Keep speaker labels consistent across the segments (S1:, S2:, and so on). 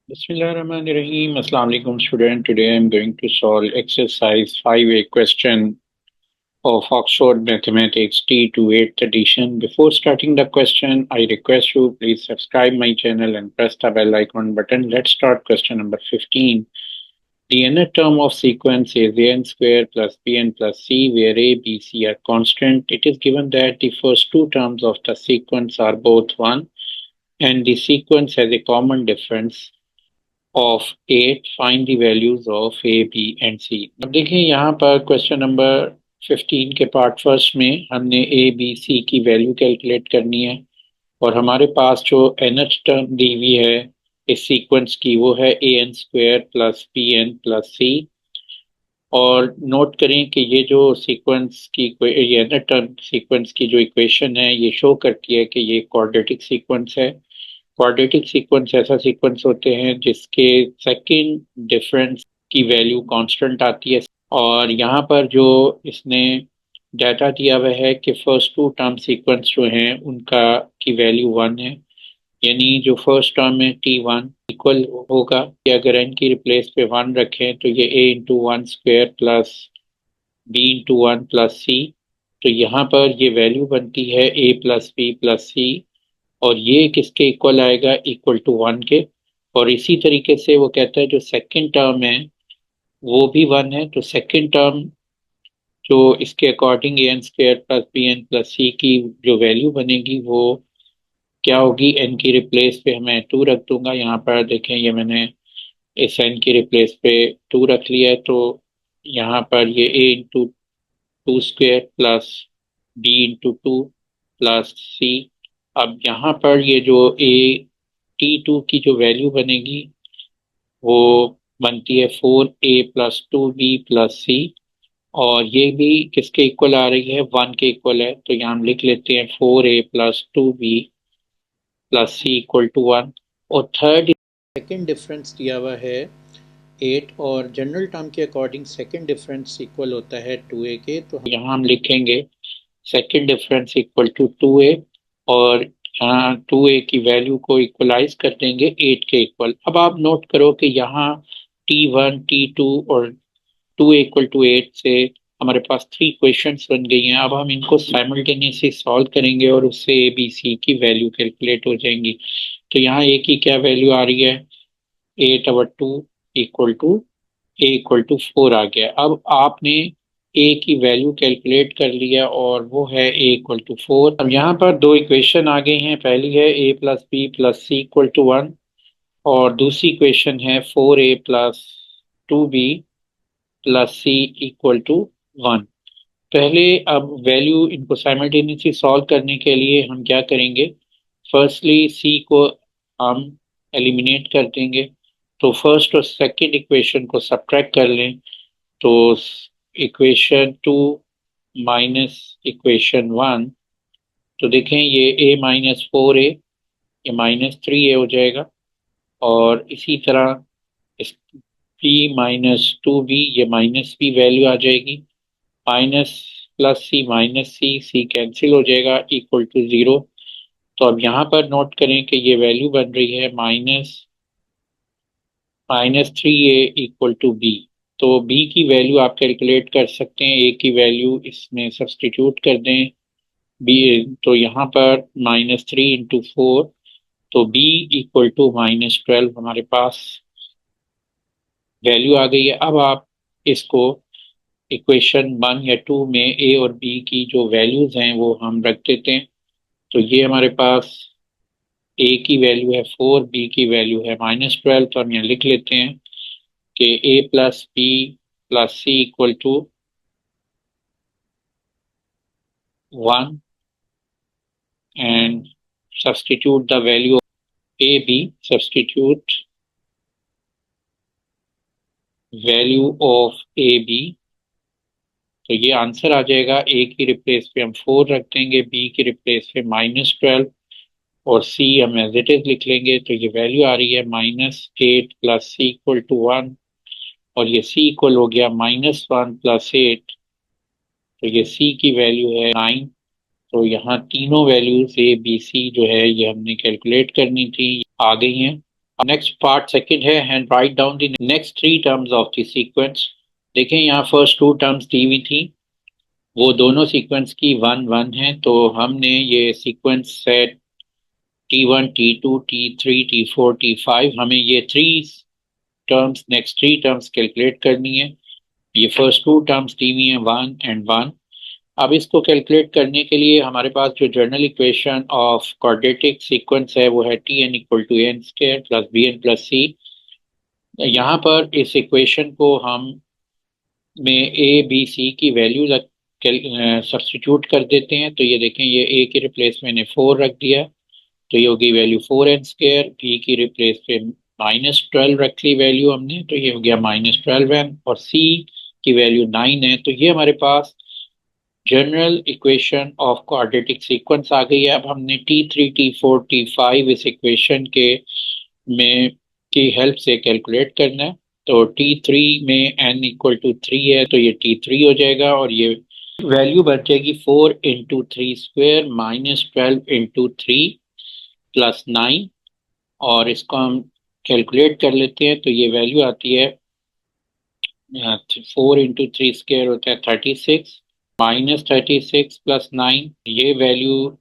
S1: Bismillahirrahmanirrahim. Assalamu alaikum student. Today I am going to solve exercise 5A question of Oxford Mathematics T to 8th edition. Before starting the question, I request you please subscribe my channel and press the bell icon button. Let's start question number 15. The nth term of sequence is an square plus bn plus c where a, b, c are constant. It is given that the first two terms of the sequence are both 1 and the sequence has a common difference of 8. Find the values of a, b and c. अब देखिए यहाँ पर question number 15 के part first में हमने A B C की value calculate करनी है और हमारे पास जो nth टर्म दी हुई है इस सीक्वेंस की वो है A N square plus B N plus C. और नोट करें कि ये जो सीक्वेंस की ये nth टर्म सीक्वेंस की जो इक्वेशन है ये शो करती है कि ये क्वाड्रेटिक सीक्वेंस है। क्वाड्रेटिक सीक्वेंस ऐसा सीक्वेंस होते हैं जिसके सेकंड डिफरेंस की वैल्यू कांस्टेंट आती है। और यहाँ पर जो इसने डाटा दिया हुआ है कि फर्स्ट टू टर्म सीक्वेंस जो हैं उनका की वैल्यू 1 है, यानी जो फर्स्ट टर्म है T1 इक्वल होगा कि अगर n की रिप्लेस पे 1 रखें तो ये a into one square plus b into one plus C. तो यहाँ पर ये वैल्यू बनती है a plus B plus C और ये किसके इक्वल आएगा, इक्वल टू 1 के। और इसी तरीके से वो कहता है जो सेकंड टर्म है वो भी 1 है, तो सेकंड टर्म जो इसके according A N square plus B N plus C की जो वैल्यू बनेगी वो क्या होगी, एन की रिप्लेस पे मैं 2 रख दूंगा। यहाँ पर देखें ये मैंने इस एन की रिप्लेस पे 2 रख लिया है, तो यहाँ पर ये A into two square plus B into two plus C. अब यहाँ पर ये जो ए T2 की जो वैल्यू बनेगी वो बनती है 4a plus two B plus C और ये भी किसके इक्वल आ रही है, 1 के इक्वल है। तो यहाँ हम लिख लेते हैं 4a plus two B plus C equal to 1। और थर्ड सेकंड डिफरेंस दिया हुआ है 8 और जनरल टर्म के अकॉर्डिंग सेकंड डिफरेंस इक्वल होता है 2a के, तो यहाँ हम लिखेंगे second difference equal to 2a और यहाँ 2a की वैल्यू को इक्वलाइज कर देंगे 8 के इक्वल। अब आप नोट करो कि यहाँ T1 T2 और 2a इक्वल टू 8 से हमारे पास 3 क्वेश्चंस बन गई हैं। अब हम इनको साइमल्टेनियसली सॉल्व करेंगे और उससे ए बी सी की वैल्यू कैलकुलेट हो जाएंगी। तो यहाँ ए की क्या वैल्यू आ रही है, 8/2 equal to A equal to 4 आ गया। अब आपने ए की वैल्यू कैलकुलेट कर लिया और वो है ए इक्वल टू 4। अब यहाँ पर दो इक्वेशन आ गई हैं, पहली है A plus B plus C equal to 1 और दूसरी इक्वेशन है 4a plus two B plus C equal to 1। पहले अब वैल्यू इनको साइमल्टेनियसली सॉल्व करने के लिए हम क्या करेंगे, फर्स्टली सी को हम एलिमिनेट कर देंगे। तो फर्स्ट और सेकंड इक्वेशन को सब्ट्रैक्ट कर लें तो इक्वेशन 2 माइनस इक्वेशन 1, तो देखें ये a माइनस 4a ये माइनस 3a हो जाएगा और इसी तरह इस p माइनस 2b ये माइनस b वैल्यू आ जाएगी, माइनस प्लस सी सी कैंसिल हो जाएगा इक्वल टू 0। तो अब यहाँ पर नोट करें कि ये वैल्यू बन रही है minus minus 3a equal to B. तो b की वैल्यू आप कैलकुलेट कर सकते हैं, a की वैल्यू इसमें सब्सटीट्यूट कर दें b, तो यहाँ पर -3 × 4, तो b इक्वल टू -12 हमारे पास वैल्यू आ गई है। अब आप इसको इक्वेशन 1 या 2 में ए और बी की जो वैल्यूज हैं वो हम रख देते हैं। तो ये हमारे पास ए की वैल्यू है 4, बी की वैल्यू है -12, तो हम यहाँ लिख लेते हैं कि A plus B plus C equal to 1 and substitute the value of A B, substitute value of A B, तो ये आंसर आ जाएगा। ए की रिप्लेस पे हम 4 रख देंगे, बी की रिप्लेस पे -12 और सी हम एज इट इज लिख लेंगे। तो ये वैल्यू आ रही है -8 प्लस सी इक्वल टू 1 और ये सी इक्वल हो गया -1 प्लस 8, तो ये सी की वैल्यू है 9। तो यहाँ तीनों वैल्यूज ए बी सी जो है ये हमने कैलकुलेट करनी थी, आ गई हैं। नेक्स्ट पार्ट सेकंड है and write down the next three terms of the sequence. देखें यहाँ फर्स्ट टू टर्म्स दी हुई थी, वो दोनों सीक्वेंस की वन वन है, तो हमने ये sequence set T1 T2 T3 T4 T5, हमें ये three terms next three terms calculate करनी है। ये फर्स्ट टू टर्म्स दी हुई हैं वन एंड वन। अब इसको कैलकुलेट करने के लिए हमारे पास जो general equation of quadratic sequence है वो है T N equal to N square plus B N plus C. यहाँ पर इस इक्वेशन को हम में ए बी सी की वैल्यू सब्सटीट्यूट कर देते हैं। तो ये देखें, ये ए की रिप्लेस मैंने 4 रख दिया, तो ये होगी वैल्यू 4n²। बी की रिप्लेस पे -12 रख ली वैल्यू हमने, तो ये हो गया -12n। और सी की वैल्यू 9 है, तो ये हमारे पास general equation of quadratic sequence आ गई है। अब हमने T3 T4 T5 इस इक्वेशन के में की हेल्प से कैलकुलेट करना है। तो T3 में n इक्वल टू 3 है, तो ये T3 हो जाएगा, और ये वैल्यू बन जाएगी 4 × 3² -12 × 3 प्लस 9। और इसको हम कैलकुलेट कर लेते हैं, तो ये वैल्यू आती है 4 × 3² होता है 36, -36 प्लस 9, ये वैल्यू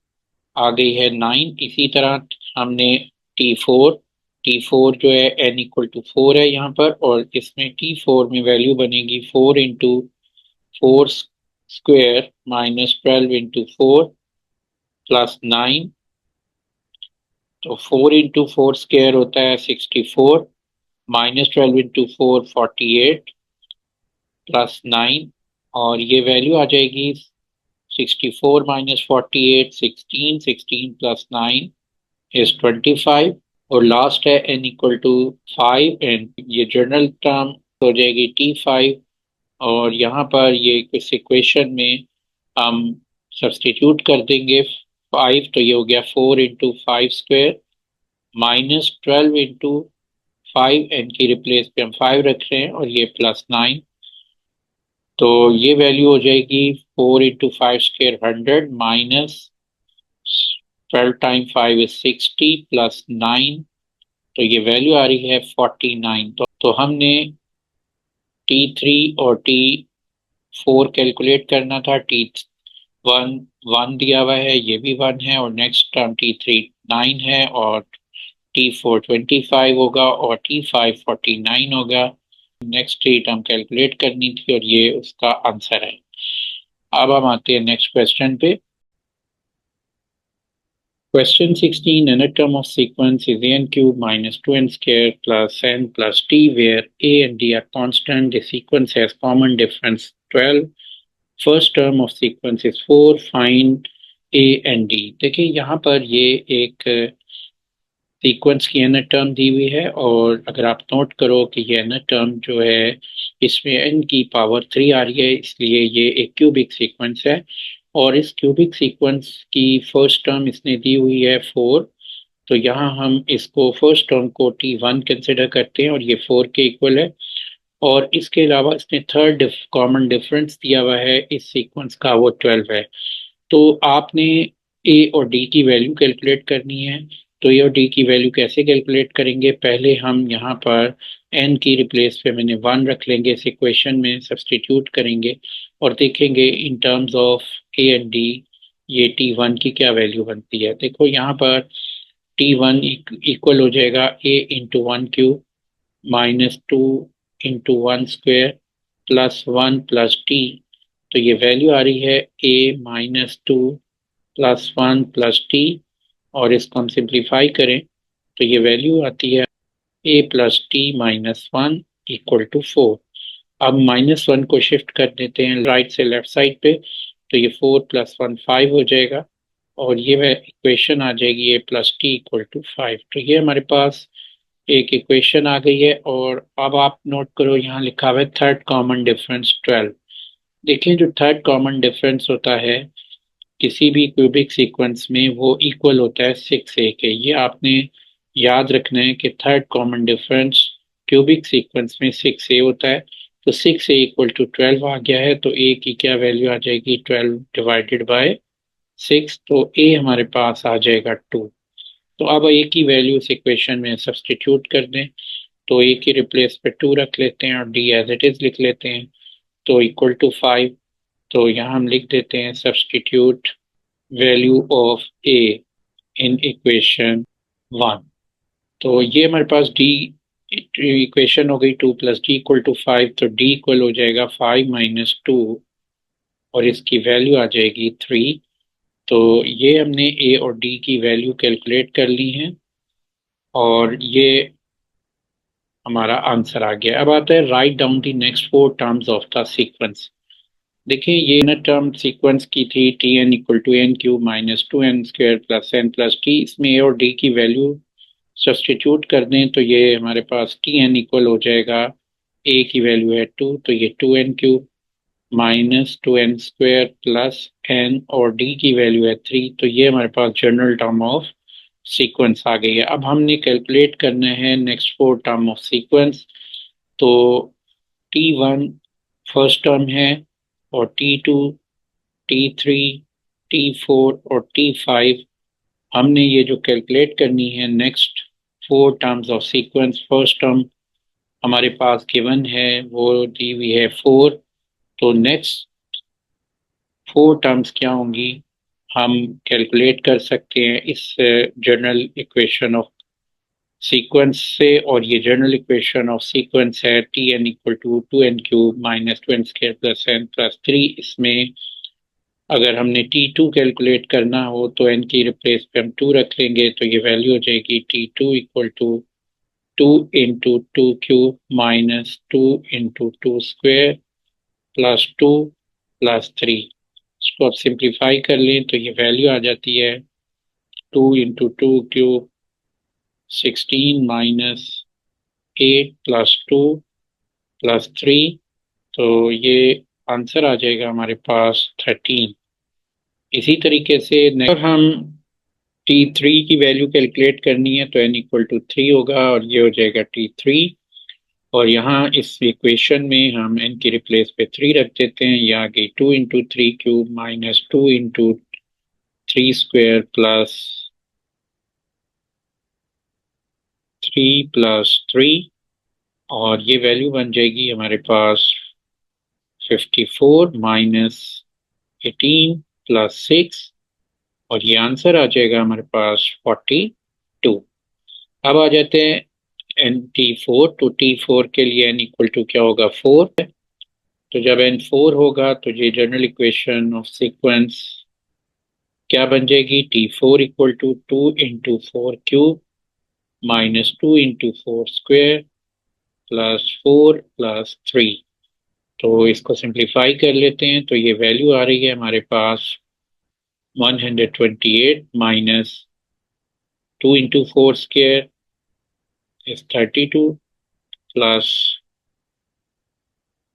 S1: आ गई है 9। इसी तरह हमने टी फोर जो है n इक्वल टू 4 है यहाँ पर, और इसमें T4 में वैल्यू बनेगी 4 × 4² -12 × 4 प्लस 9। तो 4 × 4² होता है 64, -12 × 4 48 प्लस 9। और ये वैल्यू आ जाएगी 64 -48 16, 16 प्लस 9 इज 25। और लास्ट है n इक्वल टू 5, एंड ये जनरल टर्म हो जाएगी T5। और यहाँ पर ये इस इक्वेशन में हम सब्सटीट्यूट कर देंगे 5, तो ये हो गया 4 × 5² -12 × 5, n की रिप्लेस पे हम 5 रख रहे हैं, और ये प्लस 9। तो ये वैल्यू हो जाएगी 4 × 5² 100 -12 टाइम 5 इज 60 प्लस 9, तो ये वैल्यू आ रही है 49। तो हमने T3 और T4 कैलकुलेट करना था। T1 1 दिया हुआ है, ये भी 1 है, और नेक्स्ट टर्म T3 9 है, और T4 25 होगा, और T5 49 होगा। नेक्स्ट थ्री टर्म कैलकुलेट करनी थी, और ये उसका आंसर है। अब हम आते हैं नेक्स्ट क्वेश्चन पे। Question 16, another term of sequence is an³ -2n² plus n plus t, where a and d are constant. The sequence has common difference 12. First term of sequence is 4. Find a and d. देखिए यहाँ पर ये एक sequence की N term दी हुई है, और अगर आप नोट करो कि ये एन टर्म जो है इसमें n की पावर 3 आ रही है, इसलिए ये एक क्यूबिक सीक्वेंस है। और इस क्यूबिक सीक्वेंस की फर्स्ट टर्म इसने दी हुई है 4, तो यहाँ हम इसको फर्स्ट टर्म को T1 कंसिडर करते हैं, और ये 4 के इक्वल है। और इसके अलावा इसने थर्ड कॉमन डिफरेंस दिया हुआ है इस सीक्वेंस का, वो 12 है। तो आपने ए और डी की वैल्यू कैलकुलेट करनी है। तो ए और डी की वैल्यू कैसे कैलकुलेट करेंगे, पहले हम यहाँ पर एन की रिप्लेस पे मैंने 1 रख लेंगे, इस इक्वेशन में सब्सटीट्यूट करेंगे, और देखेंगे in terms of A and D ये T1 की क्या वैल्यू बनती है। देखो यहाँ पर T1 इक्वल हो जाएगा a × 1³ -2 × 1² प्लस 1 प्लस टी। तो ये वैल्यू आ रही है a-2 प्लस 1 प्लस टी, और इसको हम सिंप्लीफाई करें तो ये वैल्यू आती है a plus T -1 equal to 4। अब -1 को शिफ्ट कर देते हैं राइट से लेफ्ट साइड पे, तो ये 4 + 1 5 हो जाएगा, और ये इक्वेशन आ जाएगी a plus T equal to 5। तो ये हमारे पास एक इक्वेशन आ गई है। और अब आप नोट करो, यहाँ लिखा हुआ है थर्ड कॉमन डिफरेंस 12। देखिए जो थर्ड कॉमन डिफरेंस होता है किसी भी क्यूबिक सीक्वेंस में, वो इक्वल होता है 6a के। ये आपने याद रखना है कि third common difference cubic sequence में 6a होता है। तो 6a इक्वल टू 12 आ गया है, तो a की क्या वैल्यू आ जाएगी 12 डिवाइडेड बाय 6, तो a हमारे पास आ जाएगा 2। तो अब ए की वैल्यू इस इक्वेशन में सब्सटीट्यूट कर दें, तो ए की रिप्लेस पे 2 रख लेते हैं और डी एज इट इज लिख लेते हैं, तो इक्वल टू 5। तो यहाँ हम लिख देते हैं substitute value of A in equation 1। तो ये हमारे पास डी इक्वेशन हो गई 2 प्लस डी इक्वल टू 5, तो डी इक्वल हो जाएगा 5 माइनस 2 और इसकी वैल्यू आ जाएगी 3। तो ये हमने ए और डी की वैल्यू कैलकुलेट कर ली है और ये हमारा आंसर आ गया। अब आता है right down the next 4 terms of the sequence. देखिए ये न टर्म सीक्वेंस की थी T N equal to N cube minus 2n² plus N plus T. इसमें ए और डी की वैल्यू सब्सटीट्यूट कर दें तो ये हमारे पास टी एन इक्वल हो जाएगा, ए की वैल्यू है 2 तो ये 2n³ minus 2n² plus N और डी की वैल्यू है 3, तो ये हमारे पास जनरल टर्म ऑफ सीक्वेंस आ गई है। अब हमने कैलकुलेट करना है नेक्स्ट 4 टर्म ऑफ सीक्वेंस। तो T1 फर्स्ट टर्म है और T2, T3, T4 और T5 हमने ये जो कैलकुलेट करनी है next 4 terms of sequence. First term हमारे पास गिवन है, वो दी हुई है 4, तो नेक्स्ट 4 टर्म्स क्या होंगी हम कैलकुलेट कर सकते हैं इस जनरल इक्वेशन ऑफ सीक्वेंस से। और ये जनरल इक्वेशन ऑफ सीक्वेंस है T N equal to 2n³ minus 2n² plus N plus 3। इसमें अगर हमने T2 कैलकुलेट करना हो तो n की रिप्लेस पे हम 2 रख लेंगे, तो ये वैल्यू हो जाएगी T2 equal to 2 into 2³ minus 2 into 2² plus 2 plus 3। इसको आप सिंप्लीफाई कर लें तो ये वैल्यू आ जाती है 2 इंटू 2³ 16 माइनस 8 प्लस 2 प्लस 3, तो ये आंसर आ जाएगा हमारे पास 13। इसी तरीके से अगर हम T3 की वैल्यू कैलकुलेट करनी है तो n इक्वल टू 3 होगा और ये हो जाएगा T3। और यहाँ इस इक्वेशन में हम n की रिप्लेस पे 3 रख देते हैं, ये आ गई 2 into 3³ minus 2 into 3² plus 3 plus 3 और ये वैल्यू बन जाएगी हमारे पास 54 माइनस 18 प्लस 6 और ये आंसर आ जाएगा हमारे पास 42। अब आ जाते हैं T4, तो T4 के लिए n इक्वल टू क्या होगा 4, तो जब n 4 होगा तो ये जनरल इक्वेशन ऑफ सीक्वेंस क्या बन जाएगी T4 equal to 2 into 4³ minus 2 into 4² plus 4 plus 3। तो इसको सिंप्लीफाई कर लेते हैं तो ये वैल्यू आ रही है हमारे पास 128 माइनस 2 इंटू 4² is 32 प्लस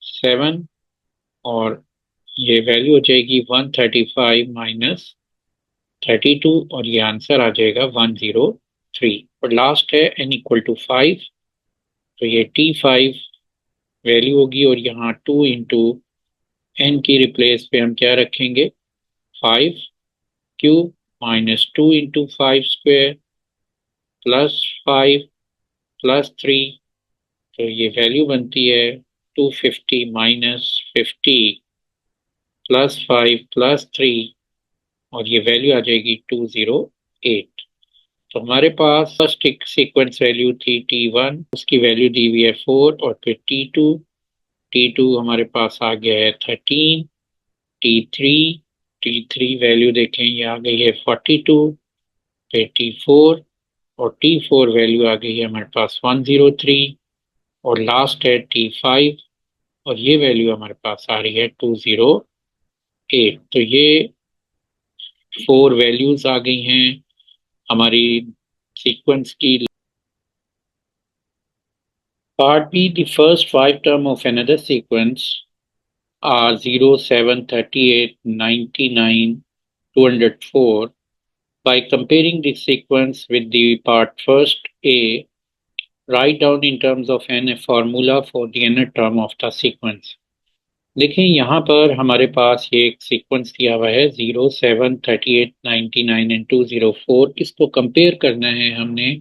S1: 7 और ये वैल्यू हो जाएगी 135 माइनस 32 और ये आंसर आ जाएगा 103। और लास्ट है n इक्वल टू 5, तो ये T5 वैल्यू होगी और यहाँ 2 इंटू एन की रिप्लेस पे हम क्या रखेंगे 5³ माइनस 2 इंटू 5² प्लस 5 प्लस 3, तो ये वैल्यू बनती है 250 माइनस 50 प्लस 5 प्लस 3 और ये वैल्यू आ जाएगी 208। तो हमारे पास फर्स्ट एक सीक्वेंस वैल्यू थी T1, उसकी वैल्यू दी हुई है 4 और फिर T2 हमारे पास आ गया है 13, T3 वैल्यू देखें ये आ गई है 42, फिर T4 और T4 वैल्यू आ गई है हमारे पास 103 और लास्ट है T5 और ये वैल्यू हमारे पास आ रही है 208। तो ये 4 वैल्यूज आ गई हैं हमारी सीक्वेंस की। Part B, the first 5 term of another sequence are 0, 7, 38, 99, 204. By comparing the sequence with the part first A, write down in terms of n a formula for the nth term of the sequence. देखें यहाँ पर हमारे पास ये एक sequence दिया हुआ है 073899 and 204। इसको कंपेयर करना है हमने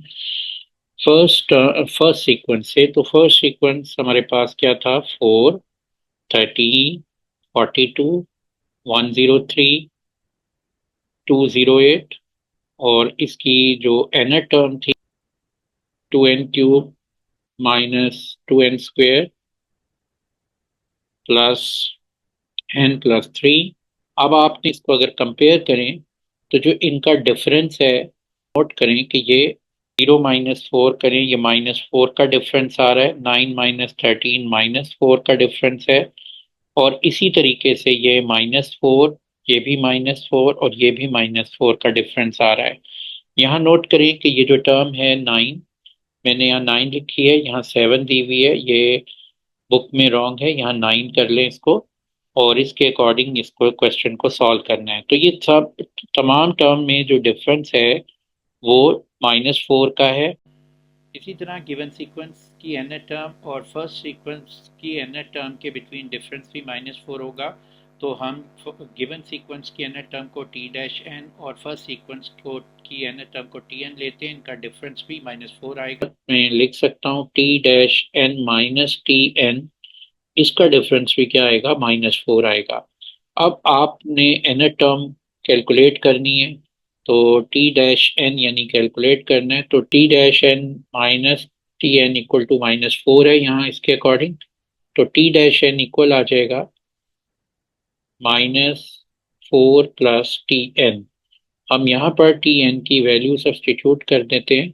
S1: फर्स्ट सीक्वेंस से। तो फर्स्ट सीक्वेंस हमारे पास क्या था, 4, 13, 42, 103, 208, और इसकी जो nth टर्म थी 2n³ -2n² प्लस n+3। अब आपने इसको अगर कंपेयर करें तो जो इनका डिफरेंस है, नोट करें कि ये 0 - 4 करें, ये -4 का डिफरेंस आ रहा है, 9 - 13 -4 का डिफरेंस है, और इसी तरीके से ये -4, ये भी -4 और ये भी -4 का डिफरेंस आ रहा है। यहाँ नोट करें कि ये जो टर्म है 9, मैंने यहाँ 9 लिखी है, यहाँ 7 दी हुई है, ये बुक में रॉन्ग है, यहाँ 9 कर लें इसको, और इसके अकॉर्डिंग इसको क्वेश्चन को सॉल्व करना है। तो ये सब तमाम टर्म में जो डिफरेंस है वो -4 का है। इसी तरह गिवन सीक्वेंस की nth टर्म और फर्स्ट सीक्वेंस की nth टर्म के बिटवीन डिफरेंस भी -4 होगा। तो हम गिवन सीक्वेंस की nth टर्म को T-n और फर्स्ट सीक्वेंस को की nth टर्म को Tn लेते हैं, इनका डिफरेंस भी -4 आएगा। मैं लिख सकता हूँ T-n माइनस Tn, इसका डिफरेंस भी क्या आएगा, -4 आएगा। अब आपने nth टर्म कैलकुलेट करनी है, तो T-n यानी कैलकुलेट करना है, तो T-n minus Tn equal to -4 है यहाँ इसके अकॉर्डिंग। तो T-n इक्वल आ जाएगा -4 प्लस Tn। हम यहाँ पर Tn की वैल्यू सब्सटीट्यूट कर देते हैं,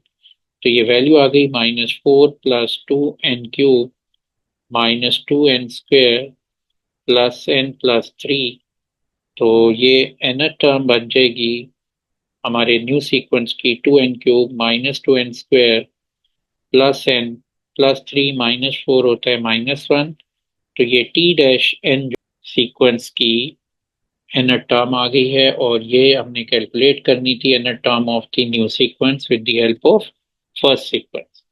S1: तो ये वैल्यू आ गई -4 plus 2n³ -2n² plus n+3। तो ये nth टर्म बन जाएगी हमारे न्यू सीक्वेंस की 2n³ -2n² plus n plus 3 -4 होता है -1। तो ये T-n सीक्वेंस की nth टर्म आ गई है, और ये हमने कैलकुलेट करनी थी nth term of the new sequence with the help of first sequence.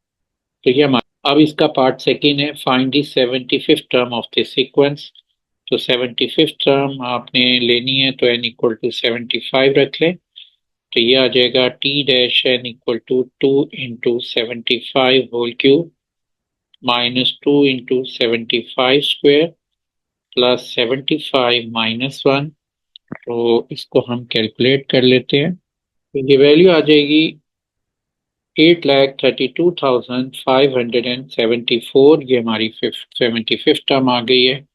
S1: तो ये हमारा अब इसका पार्ट सेकेंड है, find the 75th term of the sequence. तो 75th टर्म आपने लेनी है, तो n इक्वल टू 75 रख लें। तो ये आ जाएगा T-n equal to 2 × 75 whole cube -2 × 75² plus 75 -1। तो इसको हम कैलकुलेट कर लेते हैं, तो ये वैल्यू आ जाएगी 8,32,574। ये हमारी 75th टर्म आ गई है।